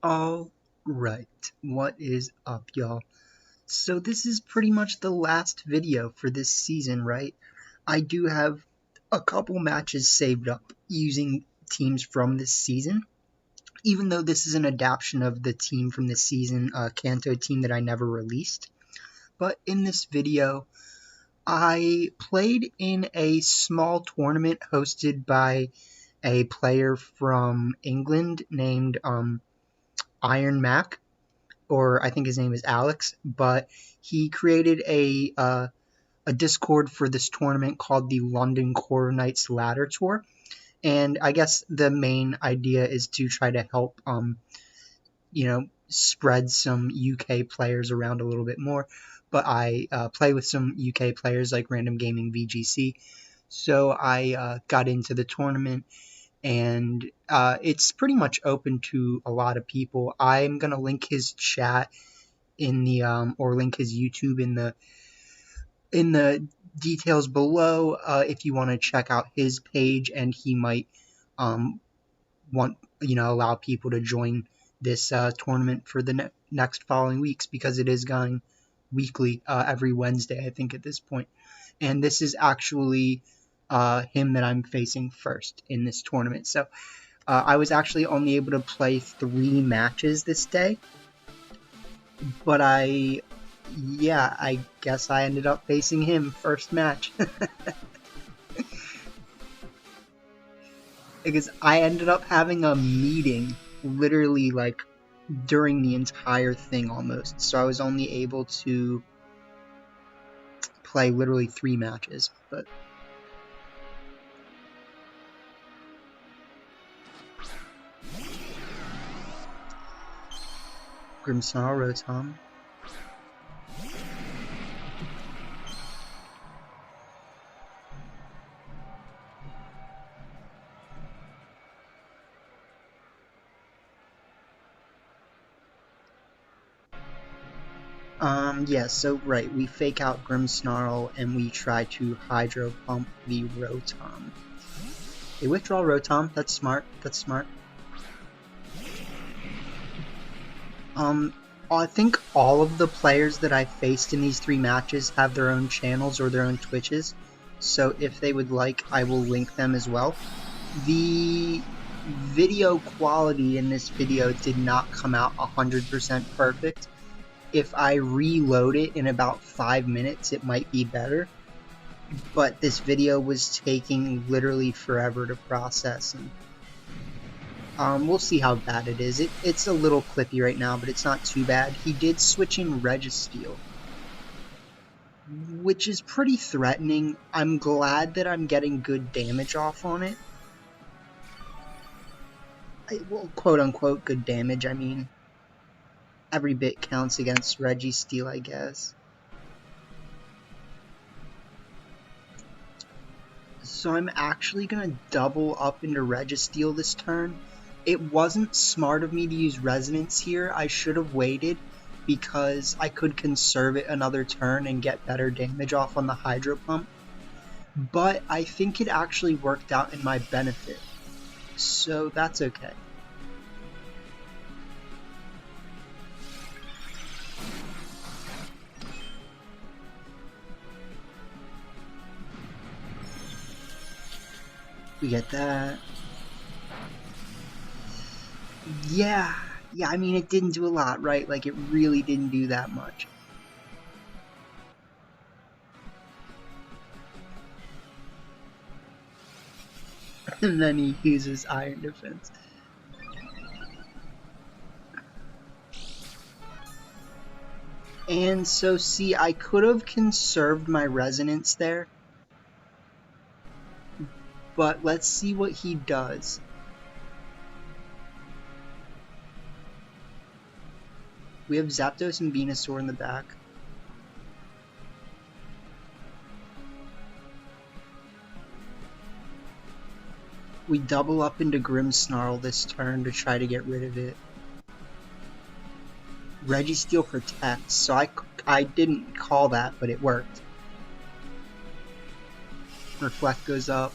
Alright, what is up, y'all? So this is pretty much the last video for this season, right? I do have a couple matches saved up using teams from this season, even though this is an adaptation of the team from this season, Kanto team that I never released. But in this video, I played in a small tournament hosted by a player from England named Iron Mac, or I think his name is Alex, but he created a Discord for this tournament called the London Corviknight Ladder Tour, and I guess the main idea is to try to help spread some UK players around a little bit more. But I play with some UK players like Random Gaming VGC, so I got into the tournament, and it's pretty much open to a lot of people. I'm gonna link his chat in the or link his YouTube in the details below if you want to check out his page, and he might want allow people to join this tournament for the next following weeks, because it is going weekly every Wednesday, I think, at this point. And this is actually him that I'm facing first in this tournament. So I was actually only able to play 3 matches this day, but I guess I ended up facing him first match. Because I ended up having a meeting literally like during the entire thing almost, so I was only able to play literally 3 matches, but Grimmsnarl, Rotom. Yeah, so right, we fake out Grimmsnarl and we try to Hydro Pump the Rotom. They withdraw Rotom, that's smart, that's smart. I think all of the players that I faced in these 3 matches have their own channels or their own Twitches, so if they would like, I will link them as well. The video quality in this video did not come out 100% perfect. If I reload it in about 5 minutes, it might be better, but this video was taking literally forever to process, and we'll see how bad it is. It's a little clippy right now, but it's not too bad. He did switch in Registeel, which is pretty threatening. I'm glad that I'm getting good damage off on it. Well, quote-unquote good damage, I mean, every bit counts against Registeel, I guess. So I'm actually going to double up into Registeel this turn. It wasn't smart of me to use Resonance here. I should have waited, because I could conserve it another turn and get better damage off on the Hydro Pump. But I think it actually worked out in my benefit, so that's okay. We get that. Yeah, I mean, it didn't do a lot, right? Like, it really didn't do that much. And then he uses Iron Defense. And so, see, I could have conserved my Resonance there, but let's see what he does. We have Zapdos and Venusaur in the back. We double up into Grimmsnarl this turn to try to get rid of it. Registeel protects, so I didn't call that, but it worked. Reflect goes up.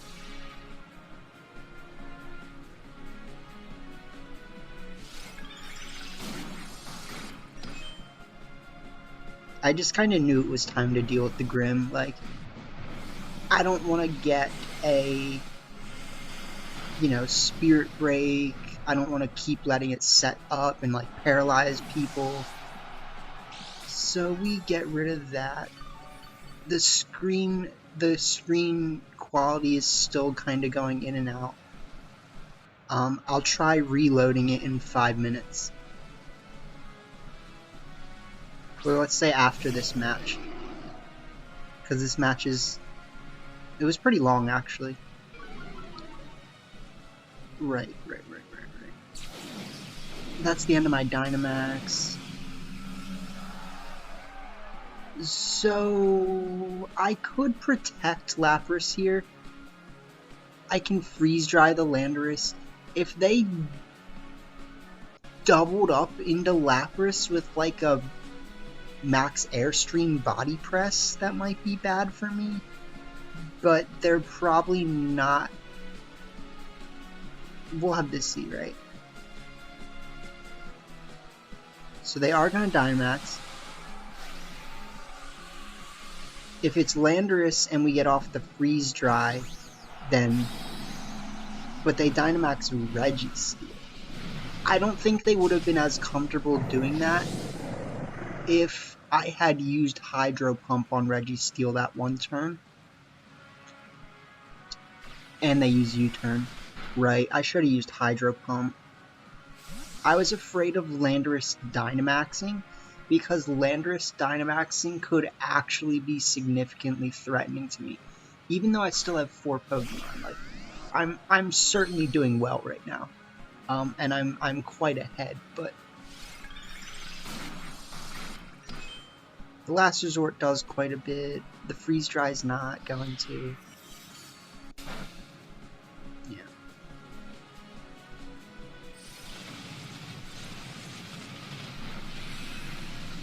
I just kind of knew it was time to deal with the Grim. Like, I don't want to get a, Spirit Break. I don't want to keep letting it set up and, like, paralyze people. So we get rid of that. The screen quality is still kind of going in and out. I'll try reloading it in 5 minutes. Or let's say after this match. Because this match it was pretty long, actually. Right. That's the end of my Dynamax. So I could protect Lapras here. I can freeze dry the Landorus. If they doubled up into Lapras with like a max Airstream body press, that might be bad for me. But they're probably not. We'll have to see, right? So they are going to Dynamax. If it's Landorus and we get off the freeze dry, then. But they Dynamax Registeel. I don't think they would have been as comfortable doing that if I had used Hydro Pump on Registeel that one turn. And they use U-turn. Right, I should have used Hydro Pump. I was afraid of Landorus Dynamaxing, because Landorus Dynamaxing could actually be significantly threatening to me. Even though I still have 4 Pokemon. Like, I'm certainly doing well right now. And I'm quite ahead, but the Last Resort does quite a bit. The Freeze Dry is not going to. Yeah.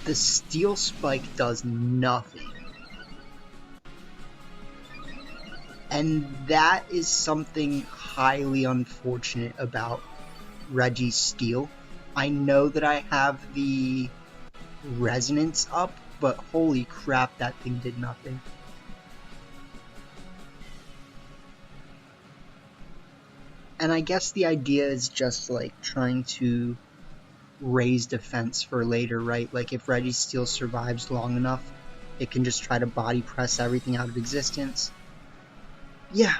The Steel Spike does nothing. And that is something highly unfortunate about Registeel. I know that I have the Resonance up, but holy crap, that thing did nothing. And I guess the idea is just like trying to raise defense for later, right? Like if Registeel survives long enough, it can just try to body press everything out of existence. Yeah.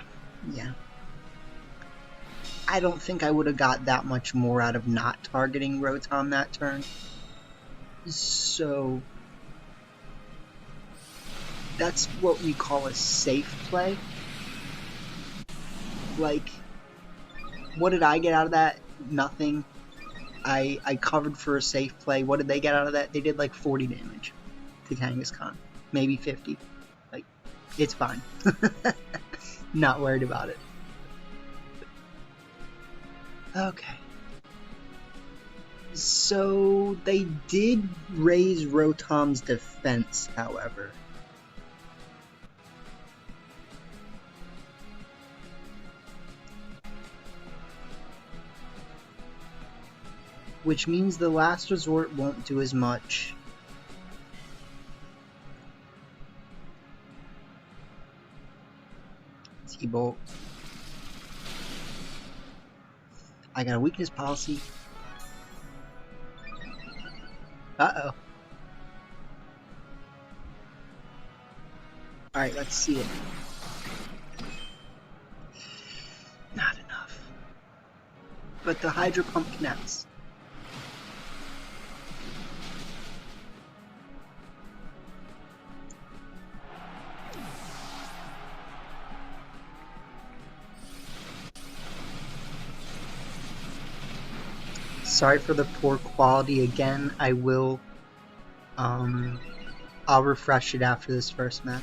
I don't think I would have got that much more out of not targeting Rotom that turn. So that's what we call a safe play. Like, what did I get out of that? Nothing. I covered for a safe play. What did they get out of that? They did like 40 damage to Kangaskhan. Maybe 50. Like, it's fine. Not worried about it. Okay. So they did raise Rotom's defense, however. Which means the Last Resort won't do as much. T-Bolt. I got a weakness policy. Uh-oh. Alright, let's see it. Not enough. But the Hydro Pump connects. Sorry for the poor quality again. I will, I'll refresh it after this first match.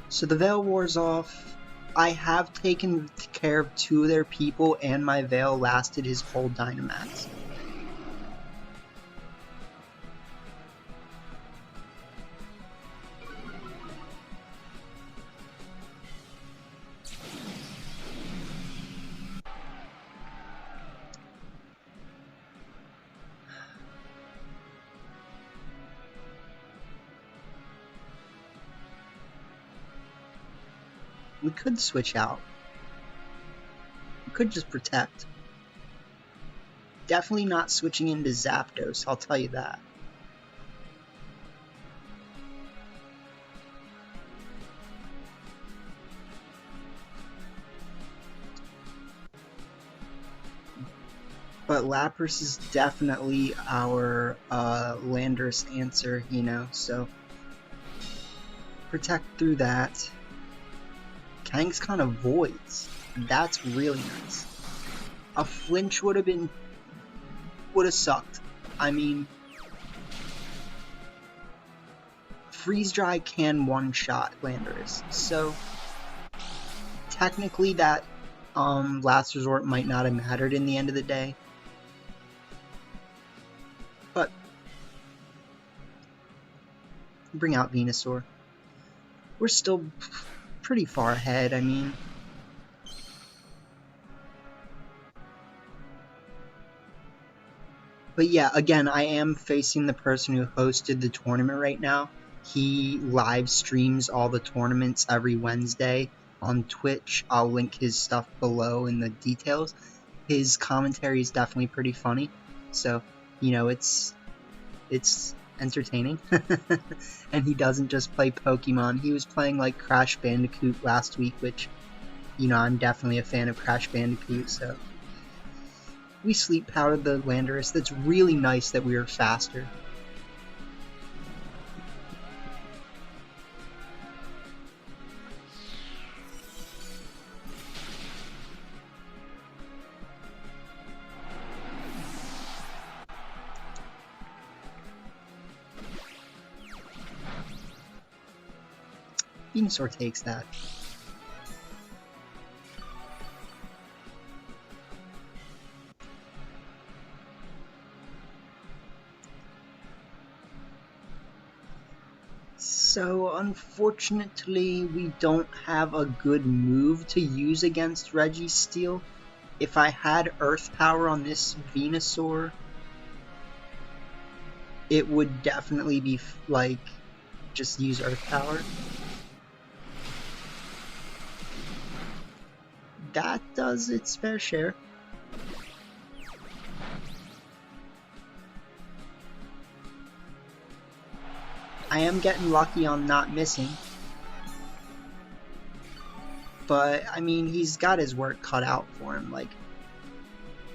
So the Veil War's off. I have taken care of 2 of their people, and my Veil lasted his whole Dynamax. We could switch out. We could just protect. Definitely not switching into Zapdos, I'll tell you that. But Lapras is definitely our Landorus answer, you know, so protect through that. Kang's kind of voids. That's really nice. A flinch would have sucked. I mean, freeze dry can one-shot Landorus, so technically that last resort might not have mattered in the end of the day. But bring out Venusaur. We're still pretty far ahead, I mean. But yeah, again, I am facing the person who hosted the tournament right now. He live streams all the tournaments every Wednesday on Twitch. I'll link his stuff below in the details. His commentary is definitely pretty funny. So, you know, it's entertaining. And he doesn't just play Pokemon. He was playing like Crash Bandicoot last week, which, you know, I'm definitely a fan of Crash Bandicoot, so we sleep powered the Landorus. That's really nice that we were faster. Venusaur takes that. So unfortunately we don't have a good move to use against Registeel. If I had Earth Power on this Venusaur, it would definitely be like just use Earth Power. That does its fair share. I am getting lucky on not missing. But, I mean, he's got his work cut out for him. Like,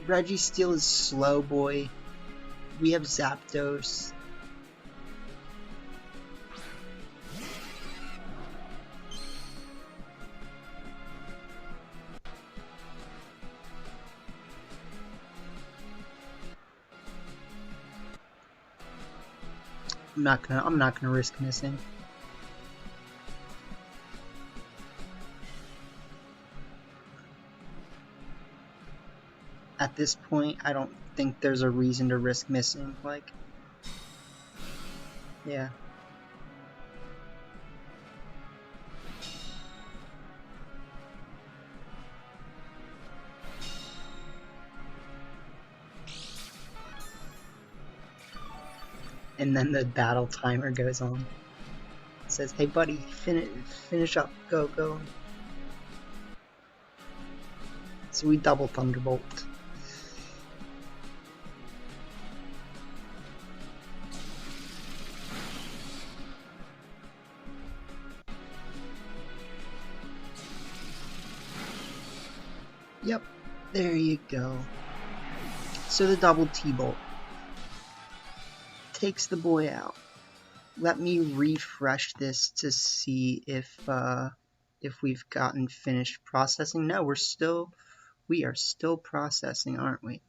Registeel is slow boy. We have Zapdos. I'm not gonna risk missing. At this point, I don't think there's a reason to risk missing. Like, yeah. And then the battle timer goes on. It says, "Hey buddy, finish up, go." So we double Thunderbolt. Yep, there you go. So the double T-Bolt takes the boy out. Let me refresh this to see if we've gotten finished processing. No, we are still processing, aren't we?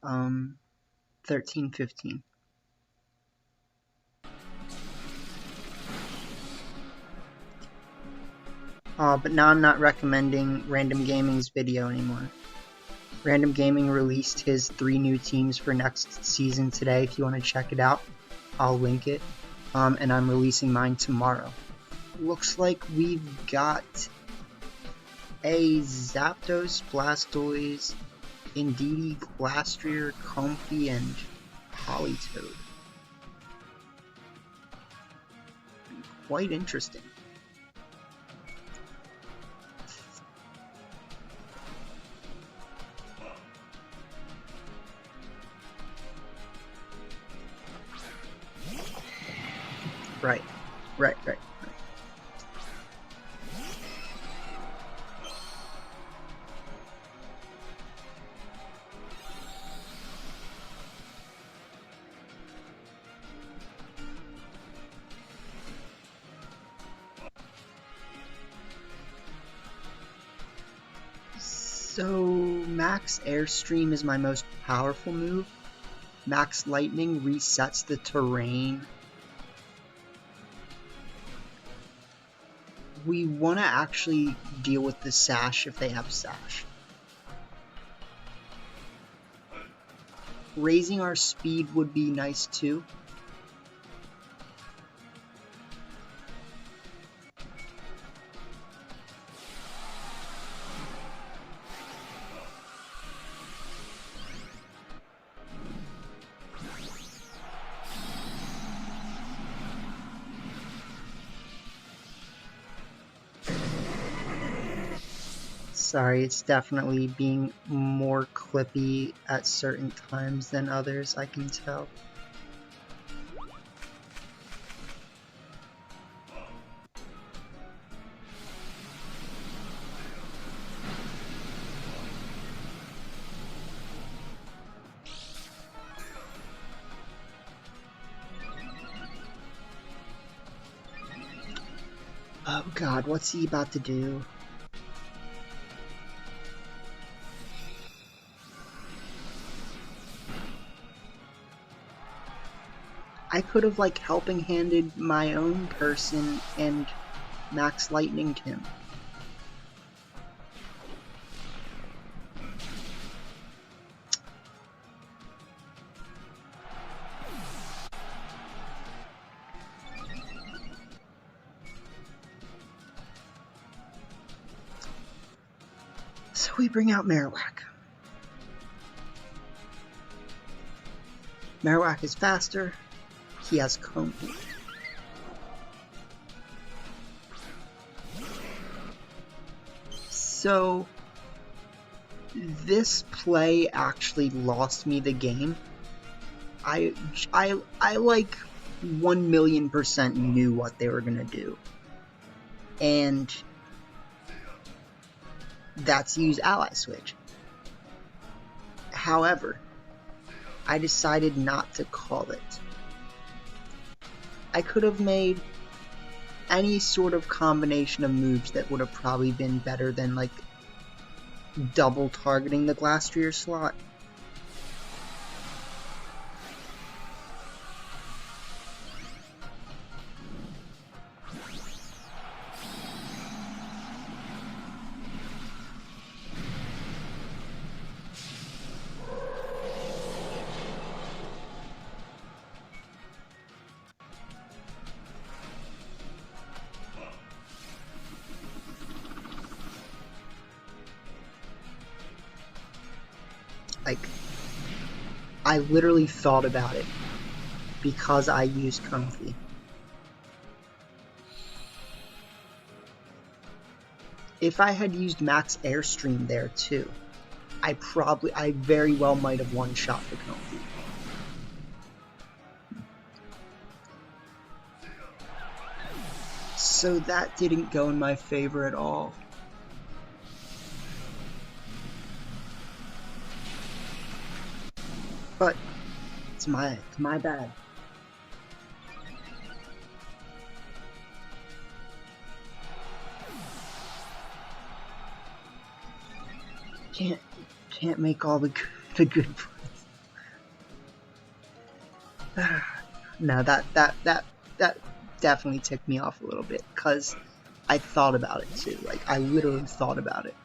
13:15. But now I'm not recommending Random Gaming's video anymore. Random Gaming released his 3 new teams for next season today. If you want to check it out, I'll link it. And I'm releasing mine tomorrow. Looks like we've got a Zapdos, Blastoise, Indeedee, Glastrier, Comfey, and Politoed. Quite interesting. Right. Right. So, Max Airstream is my most powerful move. Max Lightning resets the terrain. We want to actually deal with the Sash if they have Sash. Raising our speed would be nice too. Sorry, it's definitely being more clippy at certain times than others, I can tell. Oh god, what's he about to do? I could have, like, helping handed my own person and Max Lightning'd him. So we bring out Marowak. Marowak is faster. He has Comfy. So this play actually lost me the game. I like 1,000,000% knew what they were gonna do, and that's use Ally Switch. However, I decided not to call it. I could have made any sort of combination of moves that would have probably been better than, like, double targeting the Glastrier slot. Like, I literally thought about it because I used Comfy. If I had used Max Airstream there too, I very well might have one-shot the Comfy. So that didn't go in my favor at all. But it's my bad. Can't make all the good points. No, that definitely ticked me off a little bit, because I thought about it too. Like, I literally thought about it.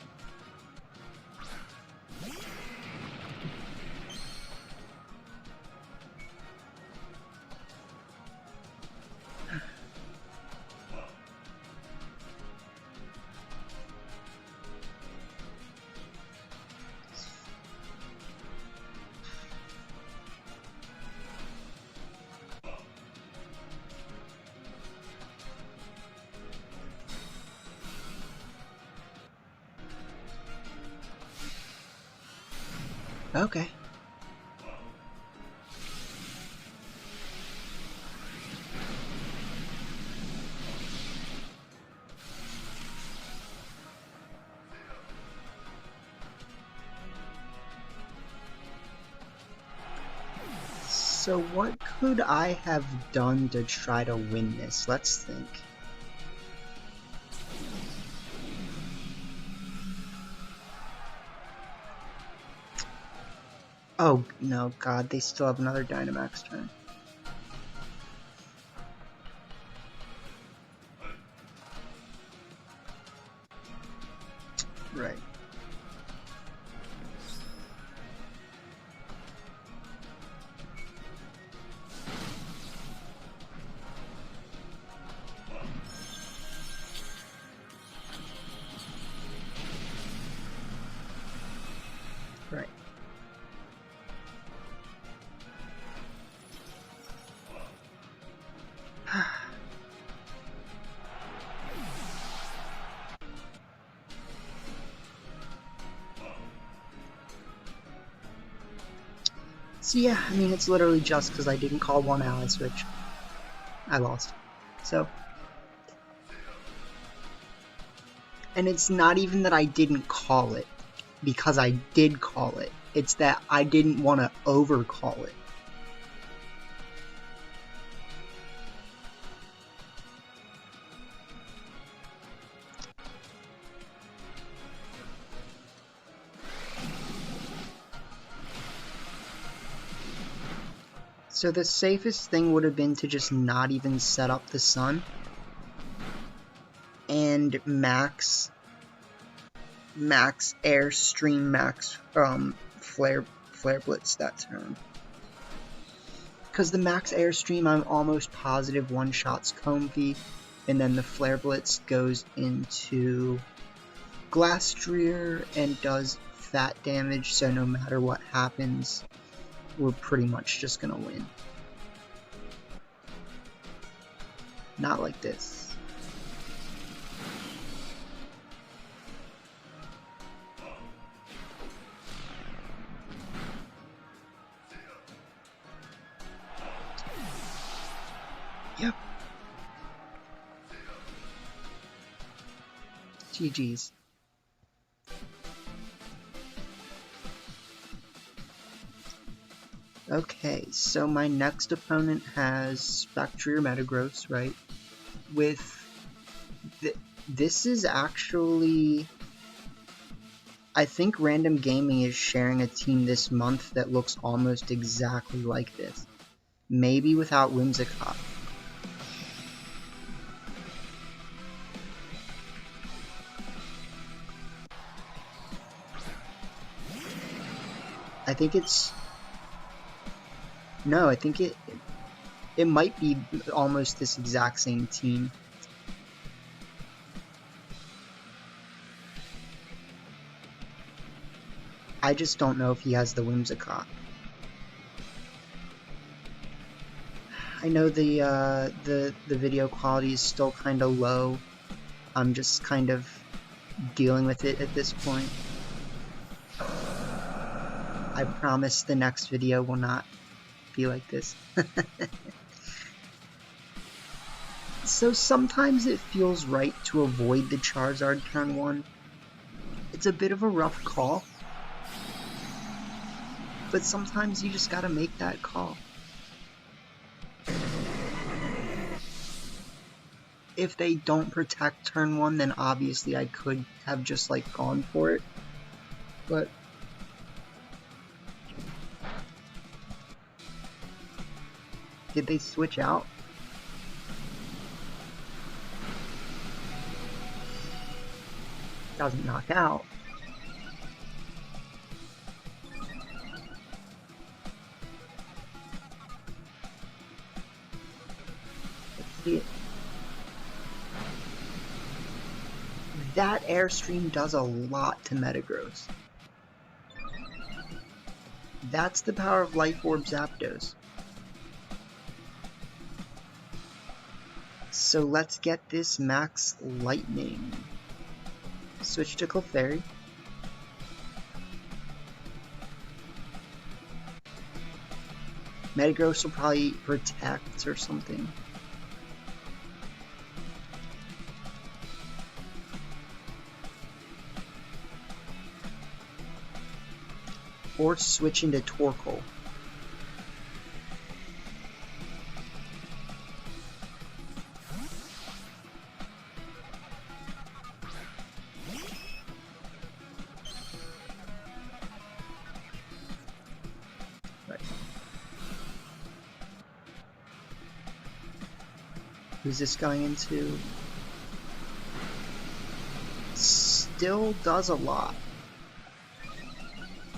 Okay. So what could I have done to try to win this? Let's think. Oh, no, God, they still have another Dynamax turn. Right. Right. So yeah, I mean, it's literally just because I didn't call one ally switch. I lost. So. And it's not even that I didn't call it, because I did call it. It's that I didn't want to overcall it. So the safest thing would have been to just not even set up the sun and max airstream max flare blitz that turn. Because the max airstream, I'm almost positive one shots Comfy, and then the flare blitz goes into Glastrier and does fat damage, so no matter what happens, we're pretty much just gonna win. Not like this. Yep. GG's. Okay, so my next opponent has Spectrier Metagross, right? With this is actually, I think Random Gaming is sharing a team this month that looks almost exactly like this. Maybe without Whimsicott. I think it's... No, I think it might be almost this exact same team. I just don't know if he has the Whimsicott. I know the video quality is still kind of low. I'm just kind of dealing with it at this point. I promise the next video will not be like this. So sometimes it feels right to avoid the Charizard turn 1. It's a bit of a rough call, but sometimes you just gotta make that call. If they don't protect turn 1, then obviously I could have just like gone for it, but did they switch out? Doesn't knock out. Let's see it. That Airstream does a lot to Metagross. That's the power of Life Orb Zapdos. So let's get this max Lightning. Switch to Clefairy. Metagross will probably protect or something. Or switch into Torkoal. Who's this going into? Still does a lot.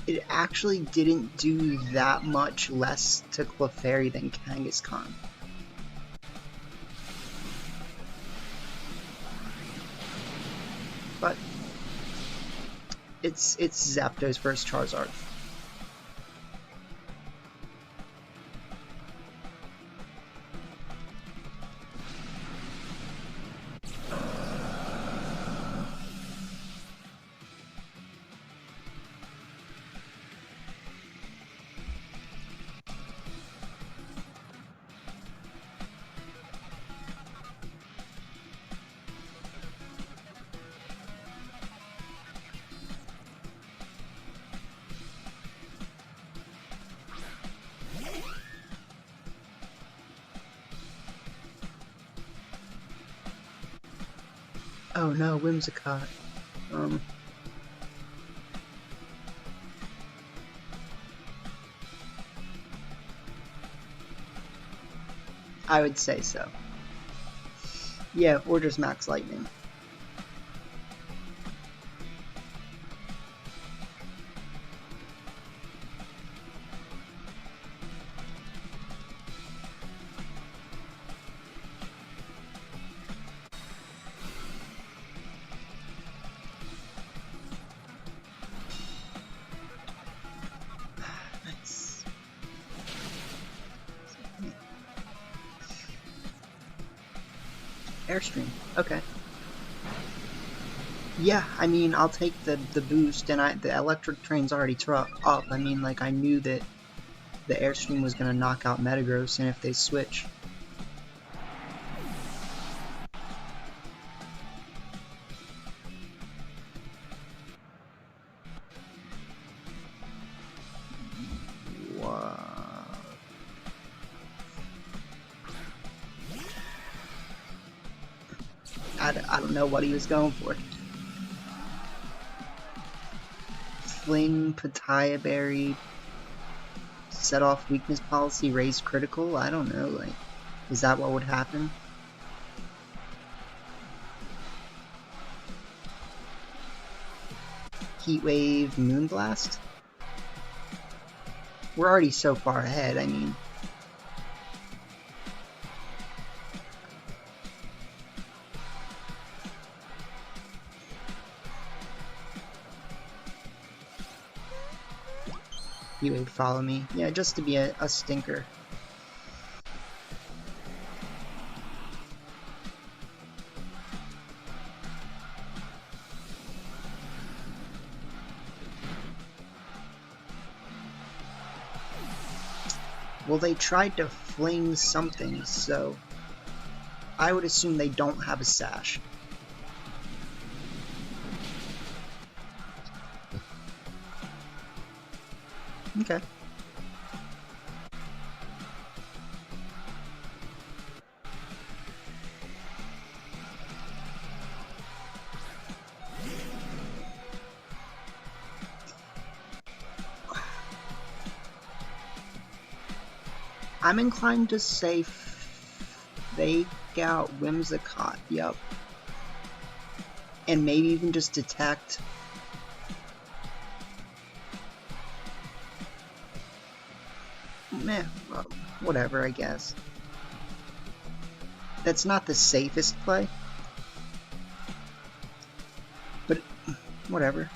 It actually didn't do that much less to Clefairy than Kangaskhan. But it's Zapdos versus Charizard. Oh no, Whimsicott. I would say so. Yeah, or just Max Lightning. Nice. Airstream. Okay. Yeah, I mean, I'll take the boost, and the electric train's already up. I mean, like, I knew that the Airstream was gonna knock out Metagross, and if they switch. I don't know what he was going for. Fling, Pitaya Berry, set off weakness policy, raise critical? I don't know, like, is that what would happen? Heat Wave, Moonblast? We're already so far ahead, I mean. You would follow me. Yeah, just to be a stinker. Well, they tried to fling something, so I would assume they don't have a sash. Okay. I'm inclined to say fake out Whimsicott, yep. And maybe even just detect. Meh, well, whatever, I guess. That's not the safest play. But, whatever.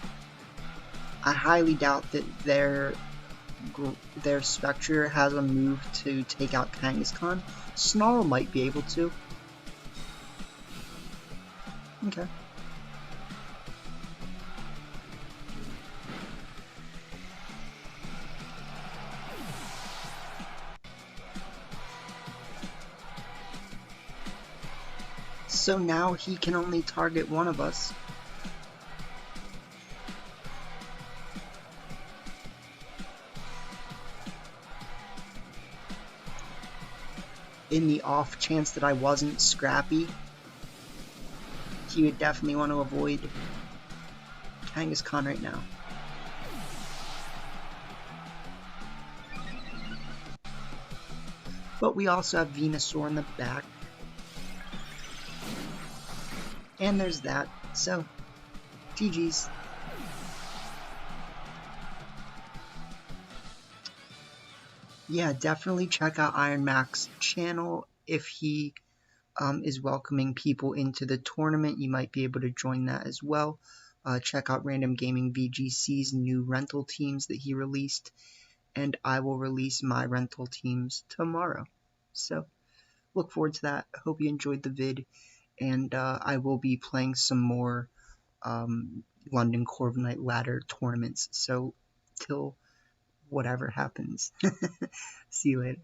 I highly doubt that their Spectre has a move to take out Kangaskhan. Snarl might be able to. Okay. So now he can only target one of us. In the off chance that I wasn't Scrappy, he would definitely want to avoid Kangaskhan right now. But we also have Venusaur in the back. And there's that. So, GG's. Yeah, definitely check out Iron Mac's channel. If he is welcoming people into the tournament, you might be able to join that as well. Check out Random Gaming VGC's new rental teams that he released, and I will release my rental teams tomorrow. So, look forward to that. Hope you enjoyed the vid, and I will be playing some more London Corviknight ladder tournaments. So, till whatever happens. See you later.